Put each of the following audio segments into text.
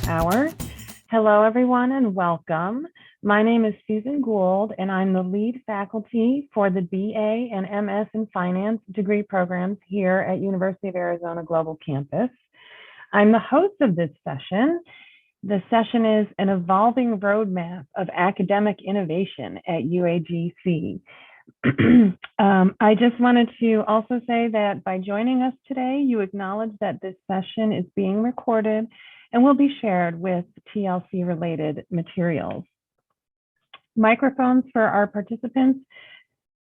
hour. Hello, everyone, and welcome. My name is Susan Gould, and I'm the lead faculty for the BA and MS in Finance degree programs here at University of Arizona Global Campus. I'm the host of this session. The session is an evolving roadmap of academic innovation at UAGC. I just wanted to also say that by joining us today, you acknowledge that this session is being recorded and will be shared with TLC related materials. Microphones for our participants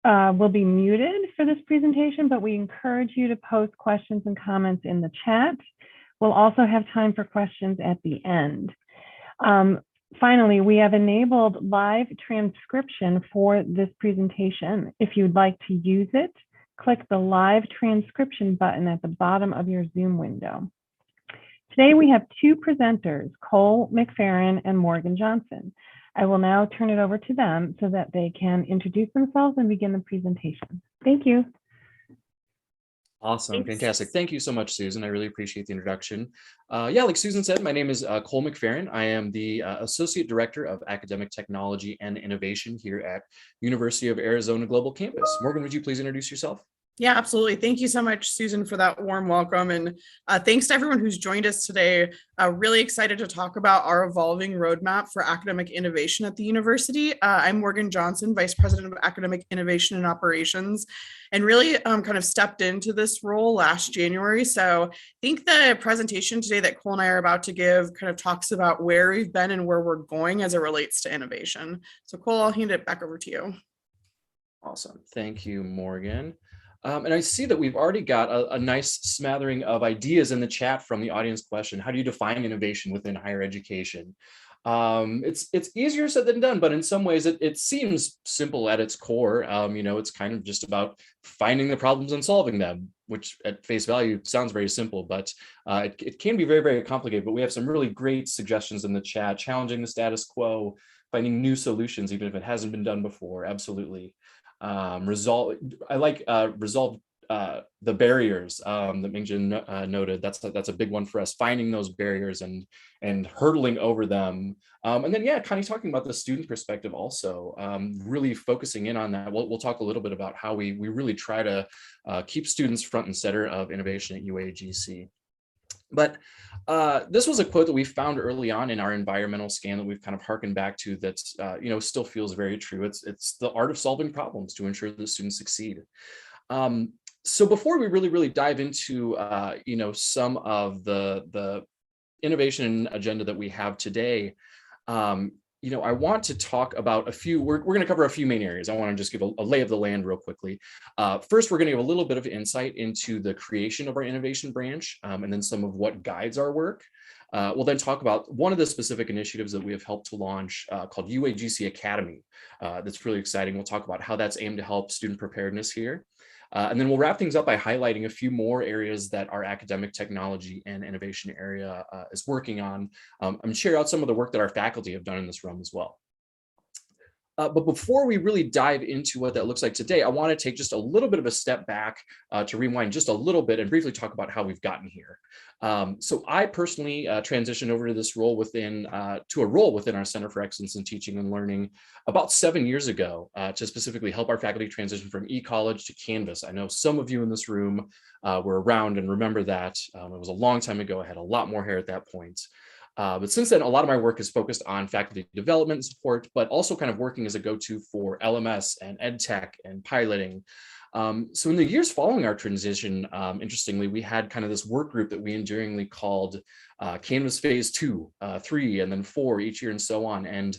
will be muted for this presentation, but we encourage you to post questions and comments in the chat. We'll also have time for questions at the end. Finally, we have enabled live transcription for this presentation. If you'd like to use it, click the live transcription button at the bottom of your Zoom window. Today we have two presenters, Cole McFerrin and Morgan Johnson. I will now turn it over to them so that they can introduce themselves and begin the presentation. Thank you. Awesome. Fantastic. Thank you so much, Susan. I really appreciate the introduction. Like Susan said, my name is Cole McFerrin. I am the Associate Director of Academic Technology and Innovation here at University of Arizona Global Campus. Morgan, would you please introduce yourself? Yeah, absolutely. Thank you so much, Susan, for that warm welcome. And thanks to everyone who's joined us today. Really excited to talk about our evolving roadmap for academic innovation at the university. I'm Morgan Johnson, Vice President of Academic Innovation and Operations, and really kind of stepped into this role last January. So I think the presentation today that Cole and I are about to give kind of talks about where we've been and where we're going as it relates to innovation. So Cole, I'll hand it back over to you. Awesome. Thank you, Morgan. And I see that we've already got a nice smattering of ideas in the chat from the audience question. How do you define innovation within higher education? It's easier said than done, but in some ways it seems simple at its core. It's kind of just about finding the problems and solving them, which at face value sounds very simple, but it can be very, very complicated. But we have some really great suggestions in the chat, challenging the status quo, finding new solutions, even if it hasn't been done before. Absolutely. Resolve the barriers that Mingjin noted. That's a big one for us, finding those barriers and hurdling over them. And then kind of talking about the student perspective also, really focusing in on that. We'll talk a little bit about how we really try to keep students front and center of innovation at UAGC. But this was a quote that we found early on in our environmental scan that we've kind of harkened back to that, still feels very true. It's the art of solving problems to ensure that students succeed. So before we really dive into, some of the innovation agenda that we have today, I want to talk about a few, we're going to cover a few main areas. I want to just give a lay of the land real quickly. First, we're going to give a little bit of insight into the creation of our innovation branch, and then some of what guides our work. We'll then talk about one of the specific initiatives that we have helped to launch called UAGC Academy. That's really exciting. We'll talk about how that's aimed to help student preparedness here. And then we'll wrap things up by highlighting a few more areas that our academic technology and innovation area is working on, and share out some of the work that our faculty have done in this realm as well. But before we really dive into what that looks like today, I want to take just a little bit of a step back to rewind just a little bit and briefly talk about how we've gotten here. So I personally transitioned over to this role within our Center for Excellence in Teaching and Learning about 7 years ago to specifically help our faculty transition from eCollege to Canvas. I know some of you in this room were around and remember that. It was a long time ago. I had a lot more hair at that point. But since then, a lot of my work is focused on faculty development and support, but also kind of working as a go-to for LMS and EdTech and piloting. So in the years following our transition, interestingly, we had kind of this work group that we enduringly called Canvas Phase 2, 3, and then 4 each year and so on. And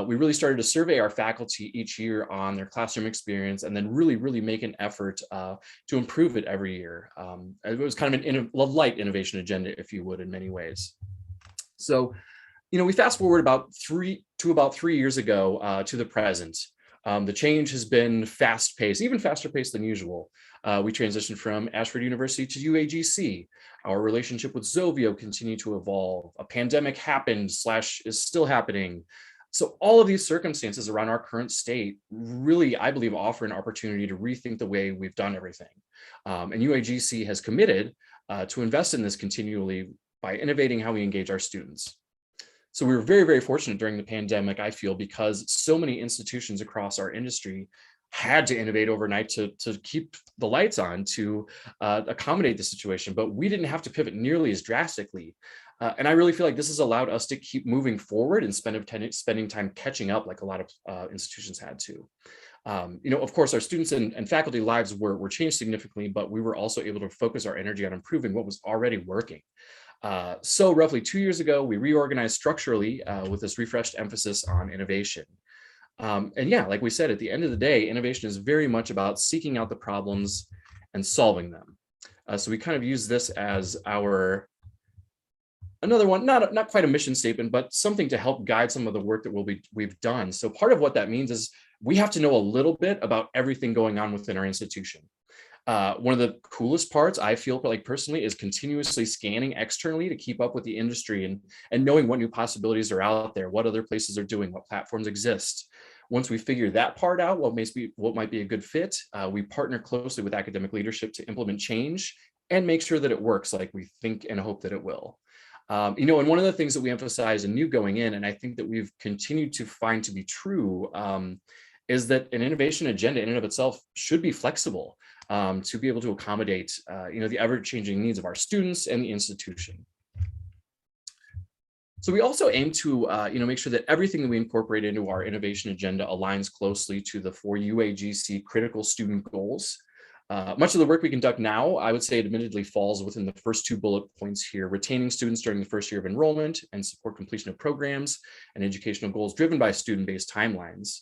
we really started to survey our faculty each year on their classroom experience and then really make an effort to improve it every year. It was kind of a light innovation agenda, if you would, in many ways. So, we fast forward about 3 years ago to the present. The change has been fast-paced, even faster paced than usual. We transitioned from Ashford University to UAGC. Our relationship with Zovio continued to evolve. A pandemic happened / is still happening. So all of these circumstances around our current state really, I believe, offer an opportunity to rethink the way we've done everything. And UAGC has committed to invest in this continually by innovating how we engage our students. So we were very, very fortunate during the pandemic, I feel, because so many institutions across our industry had to innovate overnight to keep the lights on, to accommodate the situation, but we didn't have to pivot nearly as drastically. And I really feel like this has allowed us to keep moving forward and spending time catching up like a lot of institutions had to. Of course, our students and faculty lives were changed significantly, but we were also able to focus our energy on improving what was already working. So roughly 2 years ago, we reorganized structurally with this refreshed emphasis on innovation. And yeah, like we said, at the end of the day, innovation is very much about seeking out the problems and solving them. So we kind of use this as another one, not quite a mission statement, but something to help guide some of the work that we've done. So part of what that means is we have to know a little bit about everything going on within our institution. One of the coolest parts, I feel like personally, is continuously scanning externally to keep up with the industry and knowing what new possibilities are out there, what other places are doing, what platforms exist. Once we figure that part out, what might be a good fit, we partner closely with academic leadership to implement change and make sure that it works like we think and hope that it will. And one of the things that we emphasize in new going in, and I think that we've continued to find to be true, is that an innovation agenda in and of itself should be flexible to be able to accommodate, the ever-changing needs of our students and the institution. So we also aim to, make sure that everything that we incorporate into our innovation agenda aligns closely to the 4 UAGC critical student goals. Much of the work we conduct now, I would say, admittedly falls within the first 2 bullet points here: retaining students during the first year of enrollment and support completion of programs and educational goals driven by student-based timelines.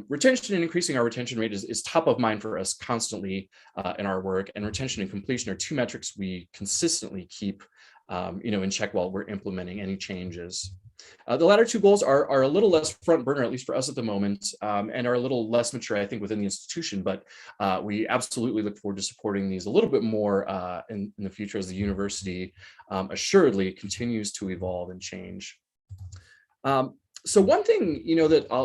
Retention and increasing our retention rate is top of mind for us constantly in our work, and retention and completion are 2 metrics we consistently keep in check while we're implementing any changes. The latter 2 goals are a little less front burner, at least for us at the moment, and are a little less mature, I think, within the institution, but we absolutely look forward to supporting these a little bit more in the future as the university assuredly continues to evolve and change. So one thing,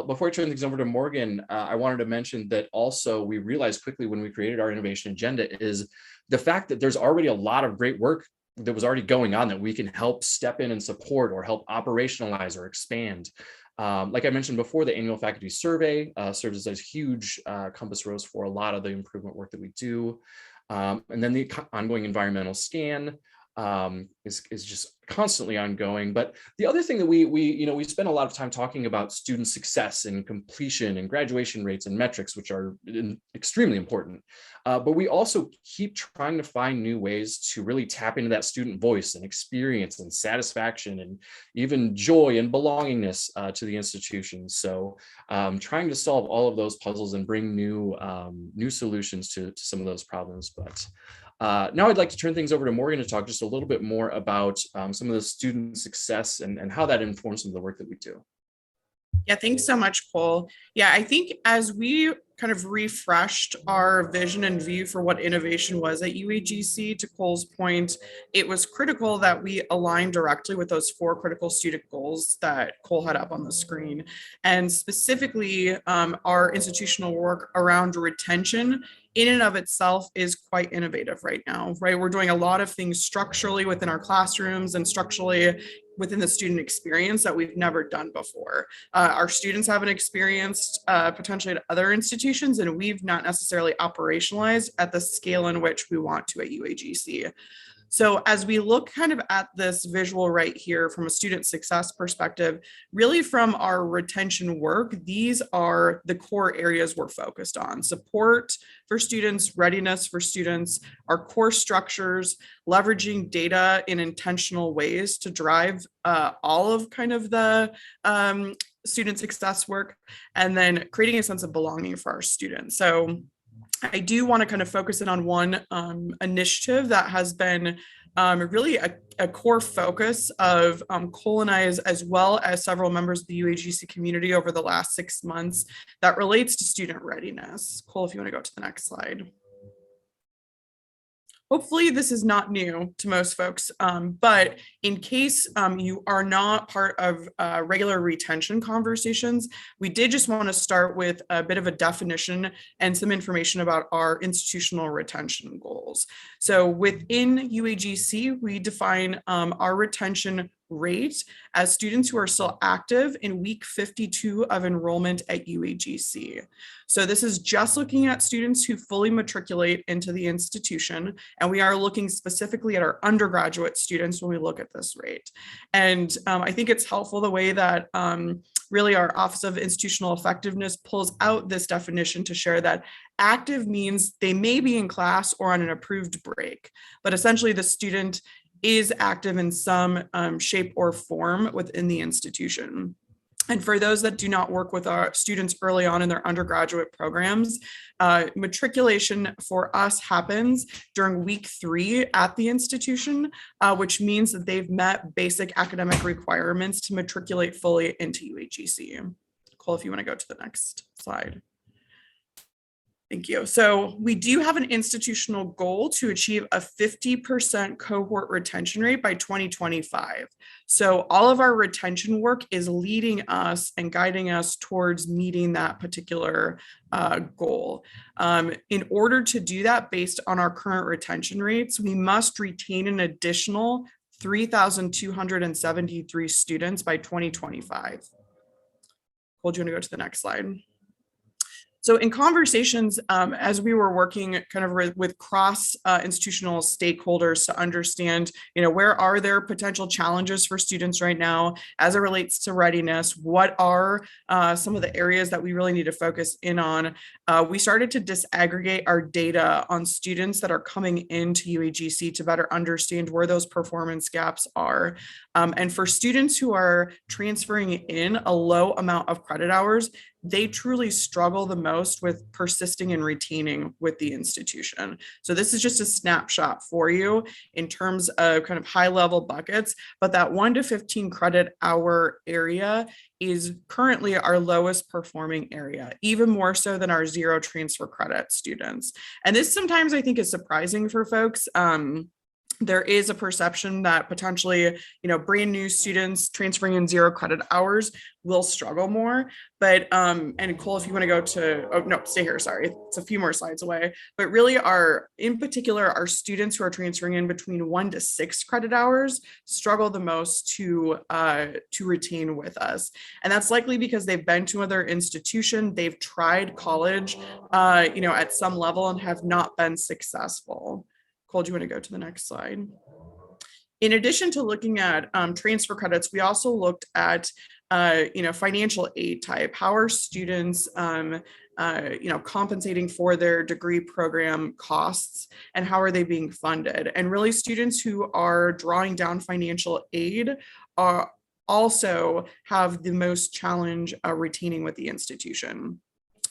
before I turn things over to Morgan, I wanted to mention that also we realized quickly when we created our innovation agenda is the fact that there's already a lot of great work that was already going on that we can help step in and support or help operationalize or expand. Like I mentioned before, the annual faculty survey serves as a huge compass rose for a lot of the improvement work that we do. And then the ongoing environmental scan is just constantly ongoing. But the other thing that we spend a lot of time talking about student success and completion and graduation rates and metrics, which are extremely important. But we also keep trying to find new ways to really tap into that student voice and experience and satisfaction and even joy and belongingness to the institution. So trying to solve all of those puzzles and bring new solutions to some of those problems. But now I'd like to turn things over to Morgan to talk just a little bit more about some of the student success and how that informs some of the work that we do. Yeah, thanks so much, Cole. Yeah, I think as we kind of refreshed our vision and view for what innovation was at UAGC, to Cole's point, it was critical that we align directly with those 4 critical student goals that Cole had up on the screen. And specifically, our institutional work around retention in and of itself is quite innovative right now, right? We're doing a lot of things structurally within our classrooms and structurally within the student experience that we've never done before. Our students haven't experienced potentially at other institutions, and we've not necessarily operationalized at the scale in which we want to at UAGC. So as we look kind of at this visual right here from a student success perspective, really from our retention work, these are the core areas we're focused on: support for students, readiness for students, our core structures, leveraging data in intentional ways to drive all of kind of the student success work, and then creating a sense of belonging for our students. So I do want to kind of focus in on one initiative that has been really a core focus of Cole and I, as well as several members of the UAGC community over the last 6 months, that relates to student readiness. Cole, if you want to go to the next slide. Hopefully this is not new to most folks, but in case you are not part of regular retention conversations, we did just want to start with a bit of a definition and some information about our institutional retention goals. So within UAGC, we define our retention rate as students who are still active in week 52 of enrollment at UAGC. So this is just looking at students who fully matriculate into the institution, and we are looking specifically at our undergraduate students when we look at this rate. And I think it's helpful the way that really our Office of Institutional Effectiveness pulls out this definition to share that active means they may be in class or on an approved break, but essentially the student is active in some shape or form within the institution. And for those that do not work with our students early on in their undergraduate programs, matriculation for us happens during week 3 at the institution, which means that they've met basic academic requirements to matriculate fully into UAGC. Cole, if you want to go to the next slide. Thank you. So we do have an institutional goal to achieve a 50% cohort retention rate by 2025. So all of our retention work is leading us and guiding us towards meeting that particular goal. In order to do that, based on our current retention rates, we must retain an additional 3,273 students by 2025. Cole, do you want to go to the next slide? So in conversations, as we were working kind of with cross institutional stakeholders to understand, where are there potential challenges for students right now as it relates to readiness? What are some of the areas that we really need to focus in on? We started to disaggregate our data on students that are coming into UAGC to better understand where those performance gaps are. And for students who are transferring in a low amount of credit hours, they truly struggle the most with persisting and retaining with the institution. So this is just a snapshot for you in terms of kind of high level buckets, but that 1 to 15 credit hour area is currently our lowest performing area, even more so than our 0 transfer credit students. And this sometimes I think is surprising for folks. There is a perception that potentially, brand new students transferring in 0 credit hours will struggle more. But, and Cole, if you want to go to, oh, no, stay here, sorry. It's a few more slides away. But really in particular, our students who are transferring in between 1 to 6 credit hours struggle the most to retain with us. And that's likely because they've been to another institution, they've tried college, at some level and have not been successful. Cole, do you want to go to the next slide? In addition to looking at transfer credits, we also looked at financial aid type. How are students compensating for their degree program costs, and how are they being funded? And really, students who are drawing down financial aid are also have the most challenge retaining with the institution.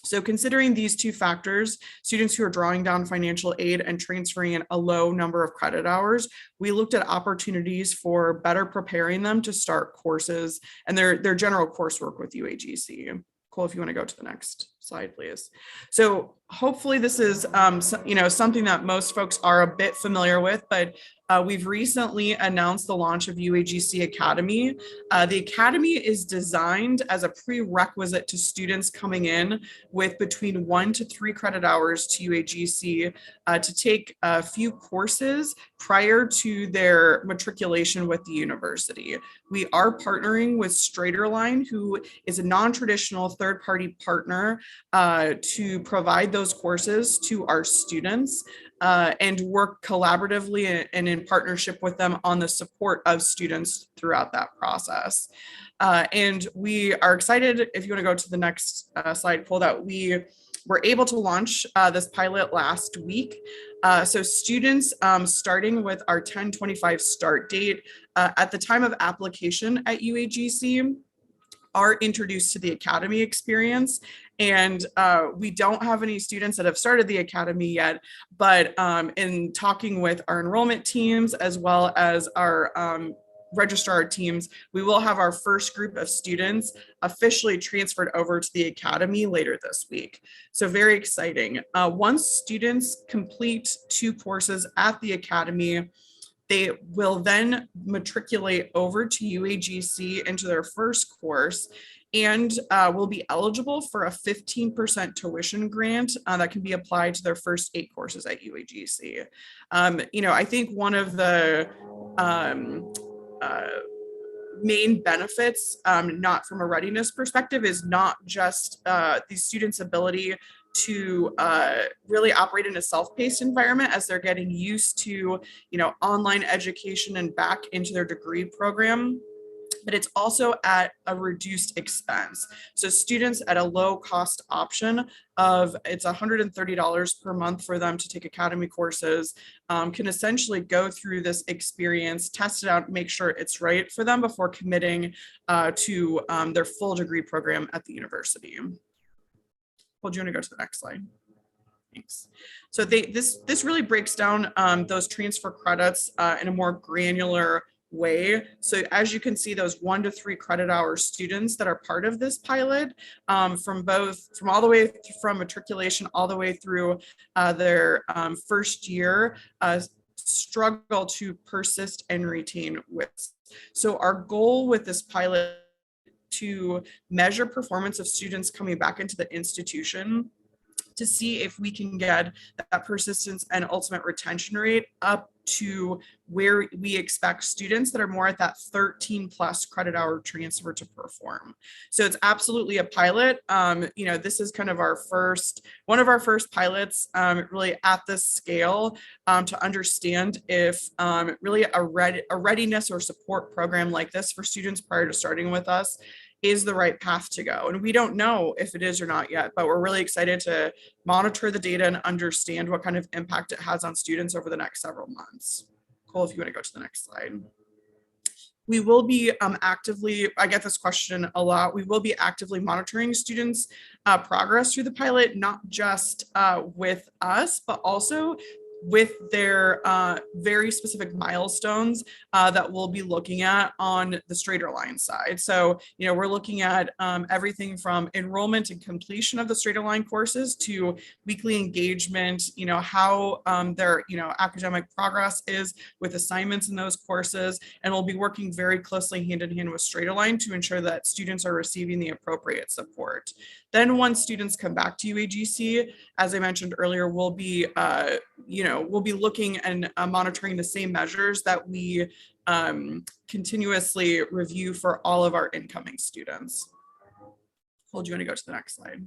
So considering these two factors, students who are drawing down financial aid and transferring in a low number of credit hours, we looked at opportunities for better preparing them to start courses and their general coursework with UAGC. Cole, if you want to go to the next slide, please. So hopefully this is something that most folks are a bit familiar with, but we've recently announced the launch of UAGC Academy. The Academy is designed as a prerequisite to students coming in with between 1 to 3 credit hours to UAGC to take a few courses prior to their matriculation with the university. We are partnering with Straighterline, who is a non-traditional third-party partner to provide those courses to our students and work collaboratively and in partnership with them on the support of students throughout that process. And we are excited, if you want to go to the next slide, Cole, that we were able to launch this pilot last week. So students starting with our 10/25 start date at the time of application at UAGC are introduced to the Academy experience. And we don't have any students that have started the Academy yet, but in talking with our enrollment teams as well as our registrar teams, we will have our first group of students officially transferred over to the Academy later this week. So very exciting. Once students complete 2 courses at the Academy, they will then matriculate over to UAGC into their first course and will be eligible for a 15% tuition grant that can be applied to their first 8 courses at UAGC. I think one of the main benefits, not from a readiness perspective, is not just these students' ability to really operate in a self-paced environment as they're getting used to, online education and back into their degree program, but it's also at a reduced expense. So students at a low cost option of it's $130 per month for them to take academy courses, can essentially go through this experience, test it out, make sure it's right for them before committing to their full degree program at the university. Well, do you want to go to the next slide? Thanks. So this really breaks down those transfer credits in a more granular way. So as you can see, those 1 to 3 credit hour students that are part of this pilot, from all the way from matriculation all the way through their first year, struggle to persist and retain WITS. So our goal with this pilot to measure performance of students coming back into the institution to see if we can get that persistence and ultimate retention rate up to where we expect students that are more at that 13 plus credit hour transfer to perform. So it's absolutely a pilot. This is kind of one of our first pilots really at this scale to understand if really a readiness or support program like this for students prior to starting with us is the right path to go. And we don't know if it is or not yet, but we're really excited to monitor the data and understand what kind of impact it has on students over the next several months. Cole, if you want to go to the next slide. We will be actively, I get this question a lot, we will be actively monitoring students' progress through the pilot, not just with us, but also with their very specific milestones that we'll be looking at on the StraighterLine side. So, we're looking at everything from enrollment and completion of the StraighterLine courses to weekly engagement, how their, academic progress is with assignments in those courses. And we'll be working very closely hand in hand with StraighterLine to ensure that students are receiving the appropriate support. Then once students come back to UAGC, as I mentioned earlier, we'll be looking and monitoring the same measures that we continuously review for all of our incoming students. Cole, do you want to go to the next slide?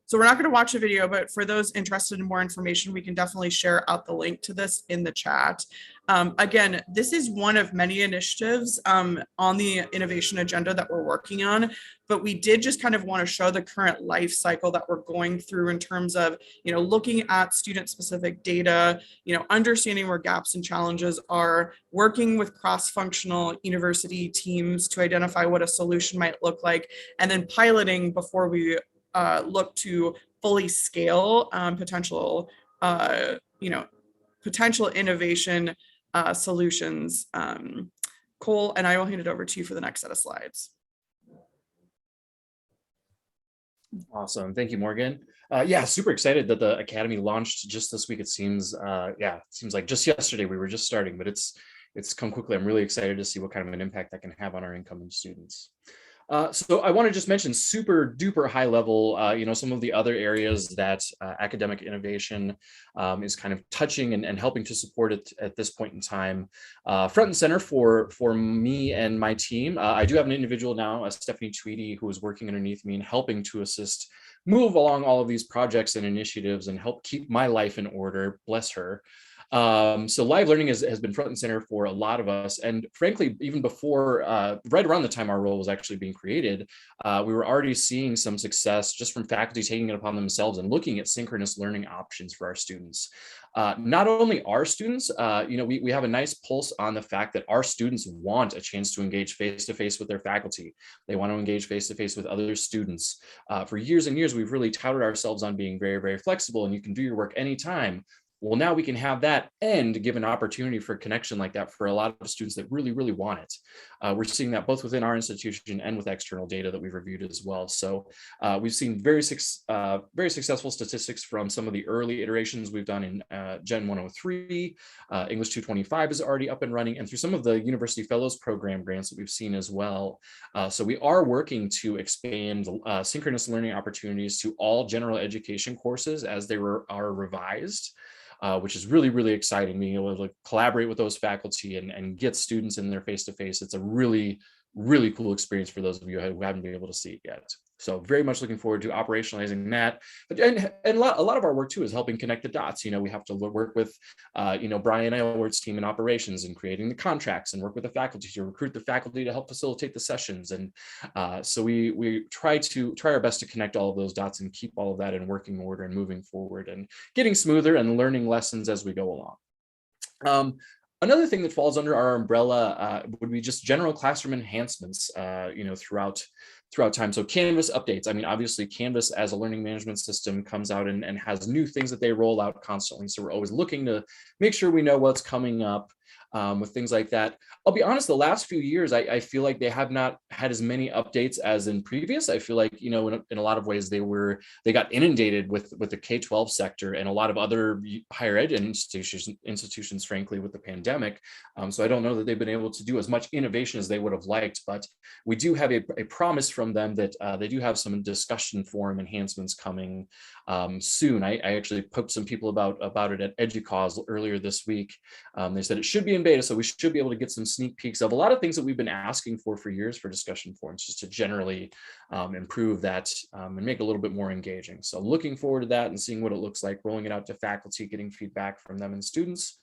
So we're not going to watch a video, but for those interested in more information, we can definitely share out the link to this in the chat. Again, this is one of many initiatives on the innovation agenda that we're working on, but we did just kind of want to show the current life cycle that we're going through in terms of, looking at student-specific data, understanding where gaps and challenges are, working with cross-functional university teams to identify what a solution might look like, and then piloting before we look to fully scale potential innovation solutions. Cole, and I will hand it over to you for the next set of slides. Awesome. Thank you, Morgan. Super excited that the Academy launched just this week. It seems, it seems like just yesterday we were just starting, but it's come quickly. I'm really excited to see what kind of an impact that can have on our incoming students. So I want to just mention super duper high level, some of the other areas that academic innovation is kind of touching and helping to support it at this point in time. Front and center for me and my team, I do have an individual now, Stephanie Tweedy, who is working underneath me and helping to assist move along all of these projects and initiatives and help keep my life in order, bless her. So live learning has been front and center for a lot of us. And frankly, even before, right around the time our role was actually being created, we were already seeing some success just from faculty taking it upon themselves and looking at synchronous learning options for our students. Not only our students, we have a nice pulse on the fact that our students want a chance to engage face-to-face with their faculty. They want to engage face-to-face with other students. For years and years, we've really touted ourselves on being very, very flexible and you can do your work anytime. Well, now we can have that and give an opportunity for connection like that for a lot of students that really, really want it. We're seeing that both within our institution and with external data that we've reviewed as well. So we've seen very successful statistics from some of the early iterations we've done in Gen 103. English 225 is already up and running, and through some of the University Fellows Program grants that we've seen as well. So we are working to expand synchronous learning opportunities to all general education courses as they are revised. which is really, really exciting, being able to collaborate with those faculty and get students in there face-to-face. It's a really, really cool experience for those of you who haven't been able to see it yet. So very much looking forward to operationalizing that. But and a lot of our work too is helping connect the dots. We have to work with Brian Aylward's team in operations and creating the contracts, and work with the faculty to recruit the faculty to help facilitate the sessions. And so we try our best to connect all of those dots and keep all of that in working order and moving forward and getting smoother and learning lessons as we go along. Another thing that falls under our umbrella would be just general classroom enhancements, throughout time. So Canvas updates. I mean, obviously Canvas as a learning management system comes out and has new things that they roll out constantly. So we're always looking to make sure we know what's coming up with things like that. I'll be honest, the last few years, I feel like they have not had as many updates as in previous. I feel like, in a lot of ways they got inundated with the K-12 sector and a lot of other higher ed institutions, frankly, with the pandemic. So I don't know that they've been able to do as much innovation as they would have liked, but we do have a promise from them that they do have some discussion forum enhancements coming soon. I actually poked some people about it at EDUCAUSE earlier this week. They said it should be in beta, so we should be able to get some sneak peeks of a lot of things that we've been asking for years for discussion forums, just to generally improve that and make it a little bit more engaging. So looking forward to that and seeing what it looks like, rolling it out to faculty, getting feedback from them and students.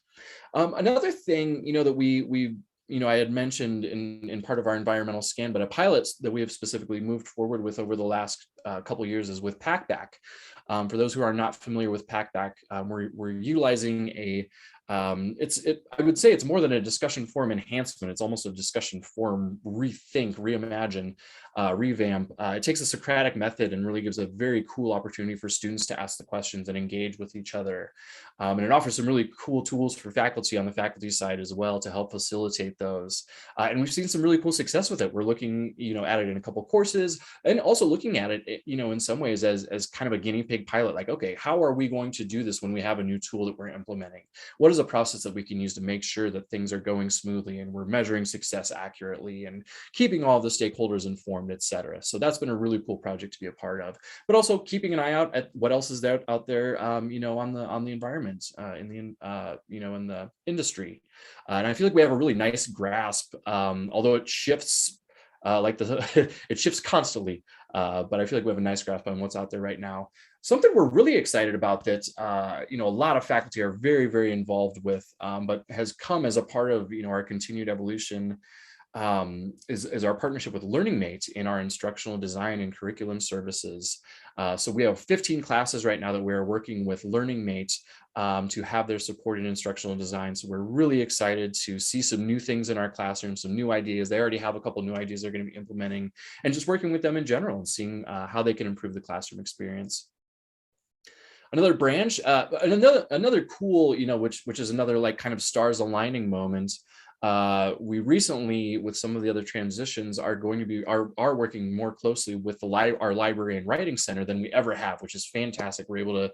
Another thing, that we I had mentioned in part of our environmental scan, but a pilot that we have specifically moved forward with over the last couple of years is with PackBack. For those who are not familiar with PackBack, we're utilizing I would say it's more than a discussion forum enhancement. It's almost a discussion forum rethink, reimagine, revamp. It takes a Socratic method and really gives a very cool opportunity for students to ask the questions and engage with each other. And it offers some really cool tools for faculty on the faculty side as well to help facilitate those. And we've seen some really cool success with it. We're looking, at it in a couple of courses, and also looking at it, in some ways as kind of a guinea pig pilot. Like, okay, how are we going to do this when we have a new tool that we're implementing? What is a process that we can use to make sure that things are going smoothly and we're measuring success accurately and keeping all the stakeholders informed, et cetera. So that's been a really cool project to be a part of, but also keeping an eye out at what else is there out there, on the environment, in the industry. And I feel like we have a really nice grasp, although it shifts it shifts constantly, but I feel like we have a nice grasp on what's out there right now. Something we're really excited about that, a lot of faculty are very, very involved with, but has come as a part of, our continued evolution, is our partnership with LearningMate in our instructional design and curriculum services. So we have 15 classes right now that we're working with LearningMate to have their support in instructional design. So we're really excited to see some new things in our classroom, some new ideas. They already have a couple new ideas they're going to be implementing, and just working with them in general and seeing how they can improve the classroom experience. Another branch, another cool, which is another like kind of stars aligning moment. We recently, with some of the other transitions, are working more closely with our library and writing center than we ever have, which is fantastic. We're able to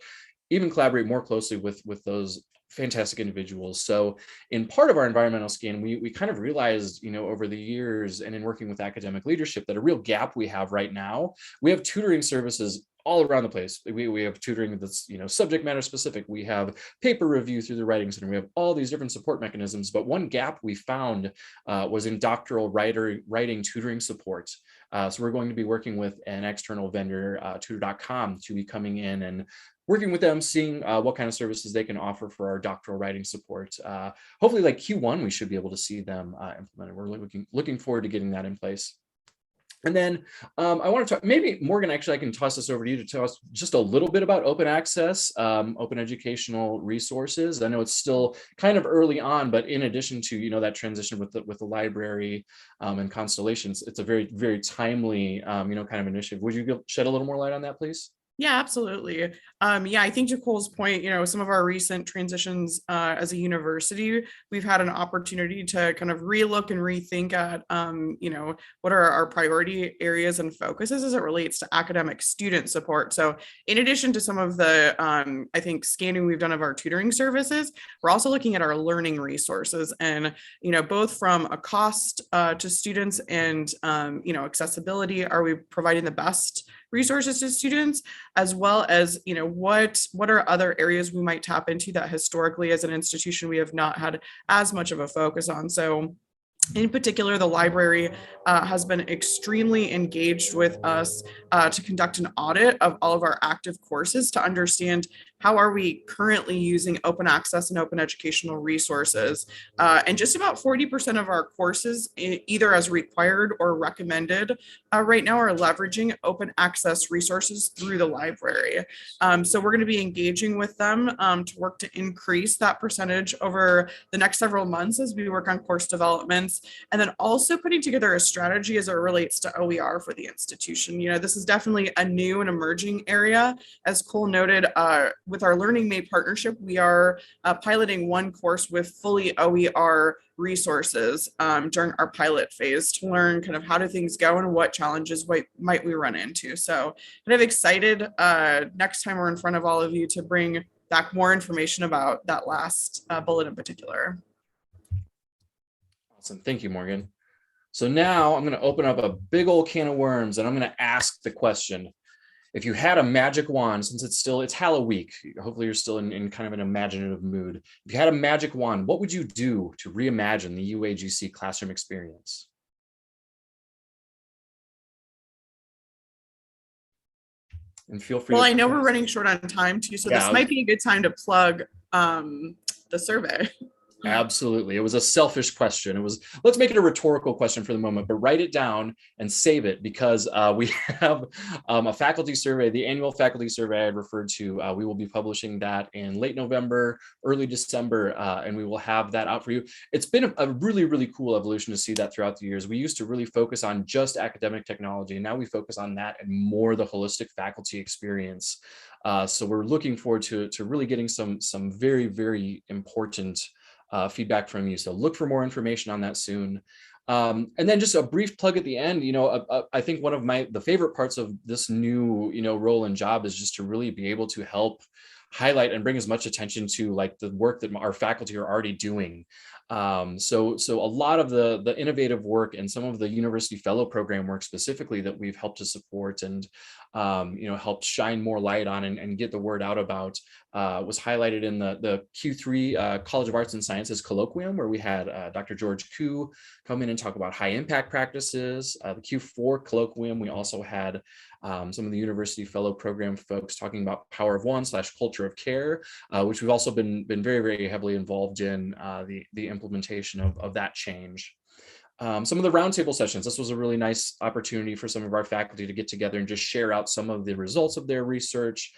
even collaborate more closely with those fantastic individuals. So in part of our environmental scan, we kind of realized, over the years and in working with academic leadership, that a real gap we have right now. We have tutoring services all around the place. We have tutoring that's, subject matter specific. We have paper review through the Writing Center. We have all these different support mechanisms, but one gap we found was in doctoral writing tutoring support. So we're going to be working with an external vendor, tutor.com, to be coming in and working with them, seeing what kind of services they can offer for our doctoral writing support. Hopefully like Q1, we should be able to see them implemented. We're looking forward to getting that in place. And then I want to talk, maybe Morgan, actually, I can toss this over to you to tell us just a little bit about open access, open educational resources. I know it's still kind of early on, but in addition to, that transition with the library and Constellations, it's a very, very timely, kind of initiative. Would you shed a little more light on that, please? Yeah, absolutely. I think to Cole's point, some of our recent transitions as a university, we've had an opportunity to kind of relook and rethink at, what are our priority areas and focuses as it relates to academic student support. So in addition to some of the, I think, scanning we've done of our tutoring services, we're also looking at our learning resources and, both from a cost to students and, accessibility. Are we providing the best resources to students, as well as, what are other areas we might tap into that historically as an institution we have not had as much of a focus on. So in particular, the library has been extremely engaged with us to conduct an audit of all of our active courses to understand how are we currently using open access and open educational resources. And just about 40% of our courses, either as required or recommended right now, are leveraging open access resources through the library. So we're going to be engaging with them to work to increase that percentage over the next several months as we work on course developments, and then also putting together a strategy as it relates to OER for the institution. This is definitely a new and emerging area. As Cole noted, with our Learning Made partnership, we are piloting one course with fully OER resources during our pilot phase to learn kind of how do things go and what challenges might we run into. So kind of excited next time we're in front of all of you to bring back more information about that last bullet in particular. Awesome. Thank you, Morgan. So now I'm going to open up a big old can of worms and I'm going to ask the question. If you had a magic wand, since it's Halloween, hopefully you're still in kind of an imaginative mood. If you had a magic wand, what would you do to reimagine the UAGC classroom experience? And feel free. Well, I know we're running short on time too, so this might be a good time to plug the survey. Absolutely. It was a selfish question. Let's make it a rhetorical question for the moment, but write it down and save it because we have a faculty survey, the annual faculty survey I had referred to. We will be publishing that in late November, early December, and we will have that out for you. It's been a really, really cool evolution to see that throughout the years. We used to really focus on just academic technology, and now we focus on that and more the holistic faculty experience. So we're looking forward to really getting some very, very important feedback from you. So look for more information on that soon. And then just a brief plug at the end. I think one of the favorite parts of this new, role and job is just to really be able to help highlight and bring as much attention to like the work that our faculty are already doing. So a lot of the innovative work and some of the university fellow program work specifically that we've helped to support and helped shine more light on and get the word out about was highlighted in the Q3 College of Arts and Sciences colloquium, where we had Dr. George Koo come in and talk about high impact practices. The Q4 colloquium, we also had some of the university fellow program folks talking about Power of One / Culture of Care, which we've also been very, very heavily involved in the implementation of that change. Some of the roundtable sessions, this was a really nice opportunity for some of our faculty to get together and just share out some of the results of their research,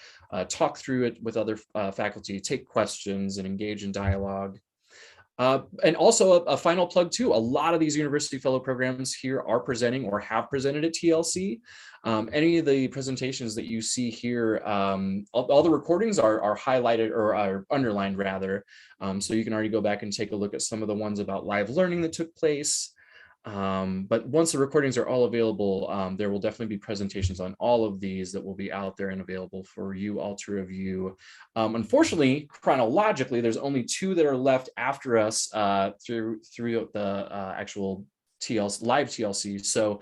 talk through it with other faculty, take questions and engage in dialogue. And also a final plug too, a lot of these university fellow programs here are presenting or have presented at TLC. Any of the presentations that you see here, all the recordings are highlighted or are underlined rather. So you can already go back and take a look at some of the ones about live learning that took place. But once the recordings are all available, there will definitely be presentations on all of these that will be out there and available for you all to review. Unfortunately, chronologically, there's only 2 that are left after us through the actual live TLC. So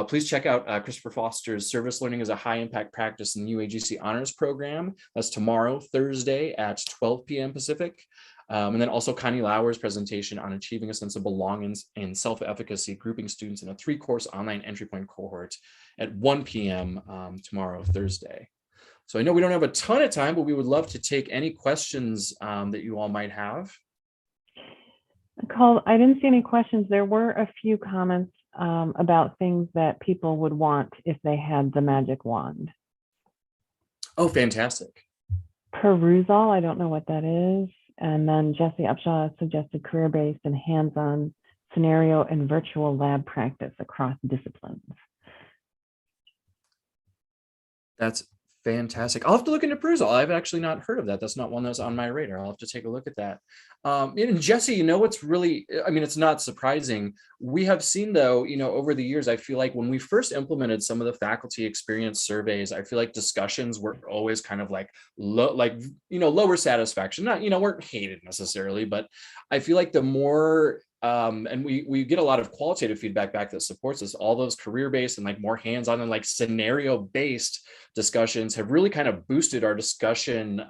please check out Christopher Foster's Service Learning as a High Impact Practice in the UAGC Honors Program. That's tomorrow, Thursday at 12 p.m. Pacific. And then also Connie Lauer's presentation on achieving a sense of belonging and self-efficacy, grouping students in a 3-course online entry point cohort at 1 p.m. Tomorrow, Thursday. So I know we don't have a ton of time, but we would love to take any questions that you all might have. Cole, I didn't see any questions. There were a few comments about things that people would want if they had the magic wand. Oh, fantastic. Perusal, I don't know what that is. And then Jesse Upshaw suggested career-based and hands-on scenario and virtual lab practice across disciplines. That's fantastic. I'll have to look into Perusal. I've actually not heard of that. That's not one that's on my radar. I'll have to take a look at that. And Jesse, what's really, it's not surprising. We have seen though, over the years, I feel like when we first implemented some of the faculty experience surveys, I feel like discussions were always kind of like, lower satisfaction, not, weren't hated necessarily, but I feel like the more and we get a lot of qualitative feedback back that supports us. All those career-based and like more hands-on and like scenario-based discussions have really kind of boosted our discussion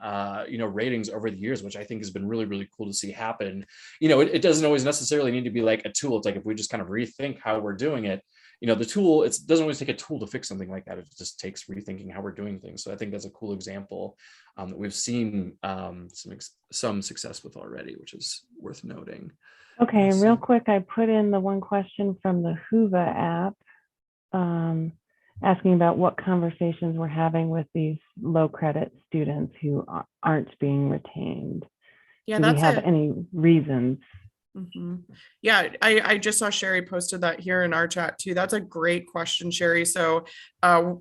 ratings over the years, which I think has been really, really cool to see happen. It doesn't always necessarily need to be like a tool. It's like if we just kind of rethink how we're doing it, the tool, it doesn't always take a tool to fix something like that. It just takes rethinking how we're doing things. So I think that's a cool example that we've seen some success with already, which is worth noting. Okay, real quick, I put in the one question from the Whova app, asking about what conversations we're having with these low credit students who aren't being retained. Yeah, Do we have any reasons? Yeah, I just saw Sherry posted that here in our chat too. That's a great question, Sherry. So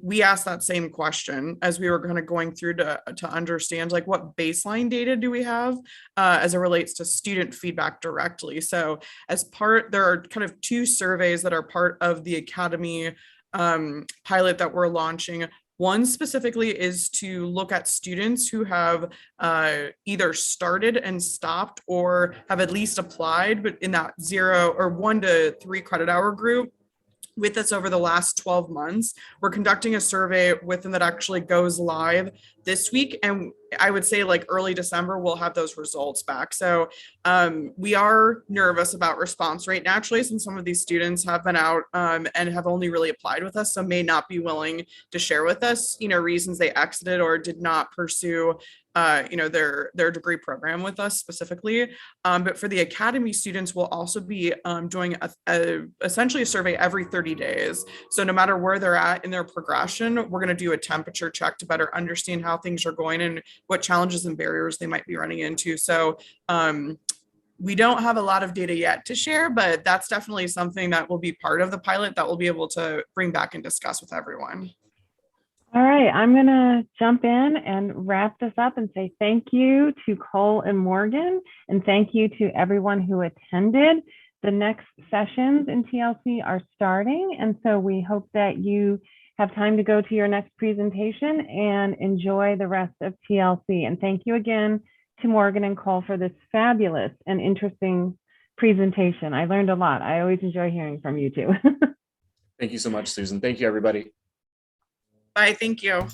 we asked that same question as we were kind of going through to understand like what baseline data do we have as it relates to student feedback directly. So there are kind of two surveys that are part of the Academy pilot that we're launching. One specifically is to look at students who have either started and stopped or have at least applied, but in that 0 or 1 to 3 credit hour group with us over the last 12 months. We're conducting a survey with them that actually goes live this week. And I would say like early December, we'll have those results back. So we are nervous about response rate naturally, since some of these students have been out and have only really applied with us, so may not be willing to share with us, reasons they exited or did not pursue their degree program with us specifically. But for the Academy students, we'll also be doing essentially a survey every 30 days. So no matter where they're at in their progression, we're going to do a temperature check to better understand how things are going and what challenges and barriers they might be running into. So we don't have a lot of data yet to share, but that's definitely something that will be part of the pilot that we'll be able to bring back and discuss with everyone. All right, I'm going to jump in and wrap this up and say thank you to Cole and Morgan, and thank you to everyone who attended. The next sessions in TLC are starting, and so we hope that you have time to go to your next presentation and enjoy the rest of TLC. And thank you again to Morgan and Cole for this fabulous and interesting presentation. I learned a lot. I always enjoy hearing from you too. Thank you so much, Susan. Thank you, everybody. Bye. Thank you.